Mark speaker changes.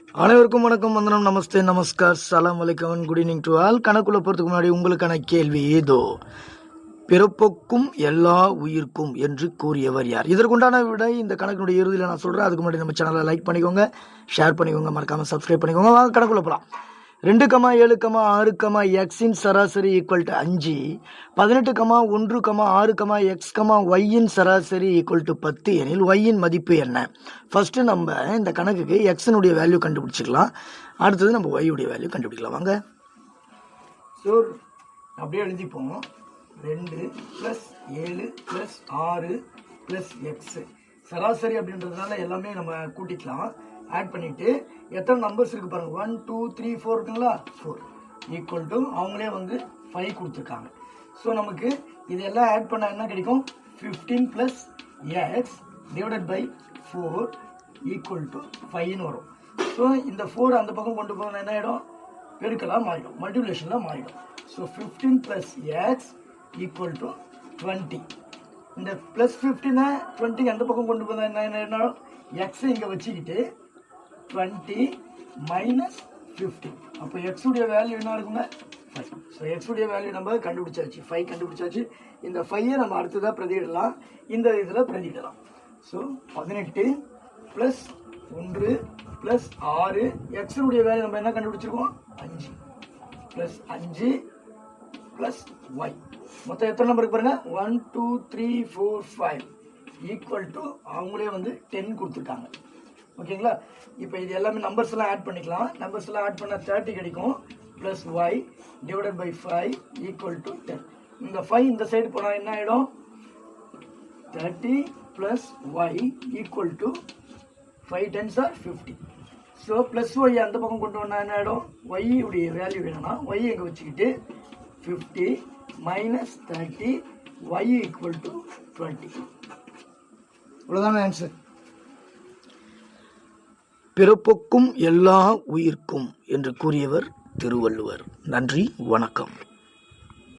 Speaker 1: அனைவருக்கும் வணக்கம், வந்தனம், நமஸ்தே, நமஸ்கார், சலாம் வலைக்கம், குட் ஈவினிங் டு ஆல். கணக்குள்ள போகிறதுக்கு முன்னாடி உங்களுக்கான கேள்வி ஏதோ பிறப்புக்கும் எல்லா உயிர்க்கும் என்று கூறியவர் யார்? இதற்குண்டான விடை இந்த கணக்கினுடைய இறுதியில் நான் சொல்கிறேன். அதுக்கு முன்னாடி நம்ம சேனலை லைக் பண்ணிக்கோங்க, ஷேர் பண்ணிக்கோங்க, மறக்காமல் சப்ஸ்கிரைப் பண்ணிக்கோங்க. வாங்க கணக்குள்ள போகலாம். 2,7,6, எக்ஸின் சராசரி ஈக்குவல் டு 5, 18,1,6, எக்ஸ், ஒய்யின் சராசரி ஈக்குவல் டு 10 எனில் ஒய்யின் மதிப்பு என்ன? ஃபர்ஸ்ட் நம்ம இந்த கணக்குக்கு எக்ஸினுடைய வேல்யூ கண்டுபிடிச்சிக்கலாம். அடுத்தது நம்ம ஒய்யுடைய வேல்யூ கண்டுபிடிக்கலாம். வாங்க. ஸோ அப்படியே எழுதிப்போம். 2 + 7 + 6 + எக்ஸ் சராசரி அப்படின்றதுனால எல்லாமே நம்ம கூட்டிக்கலாம். ஆட் பண்ணிட்டு எத்தனை நம்பர்ஸ் இருக்கு பாருங்க, 1 2 3 4 இருக்குங்களா? 4 ஈக்குவல் டு அவங்களே வந்து 5 கொடுத்துருக்காங்க. ஸோ நமக்கு இதெல்லாம் ஆட் பண்ண என்ன கிடைக்கும்? 15 + x divided by 4 equal to 5ன்னு வரும். ஸோ இந்த 4 அந்த பக்கம் கொண்டு போனால் என்ன ஆகிடும்? பெருக்கலாக மாறிடும், மல்டிப்ளிகேஷனில் மாறிடும். So 15 + x equal to 20. இந்த +15 20 அந்த பக்கம் கொண்டு போனால் என்ன எக்ஸை இங்கே வச்சுக்கிட்டு 20 - 15. அப்போ எக்ஸுடைய வேல்யூ என்ன இருக்குங்க? 5. ஸோ எக்ஸுடைய வேல்யூ நம்ம கண்டுபிடிச்சாச்சு, 5 கண்டுபிடிச்சாச்சு. இந்த 5ஐ நம்ம அடுத்ததாக பிரதியிடலாம், இந்த இதில் பிரதியிடலாம். ஸோ 18 + 1 + 6 எக்ஸுடைய வேல்யூ நம்ம என்ன கண்டுபிடிச்சிருக்கோம்? 5 + 5 + y. மொத்தம் எத்தனை நம்பருக்கு பாருங்க? 1 2 3 4 5 ஈக்குவல் டு அவங்களே வந்து 10 கொடுத்துருக்காங்க. ஓகேங்களா? இப்போ இது எல்லாமே நம்பர்ஸ் எல்லாம் ஆட் பண்ணிக்கலாம். நம்பர்ஸ் எல்லாம் ஆட் பண்ணால் 30 கிடைக்கும். Plus y divided by 5 equal to 10. இந்த 5 இந்த சைடு போனால் என்ன ஆகிடும்? 30 + y equal to 5 10s are 50. So plus y அந்த பக்கம் கொண்டு வந்தால் என்ன ஆகிடும்? y உடைய வேல்யூ வேணும்னா y எங்கே வச்சுக்கிட்டு 50 - 30 y ஈக்குவல் டு 20. இவ்வளோதான ஆன்சர். பிறப்புக்கும் எல்லா உயிர்க்கும் என்று கூறியவர் திருவள்ளுவர். நன்றி, வணக்கம்.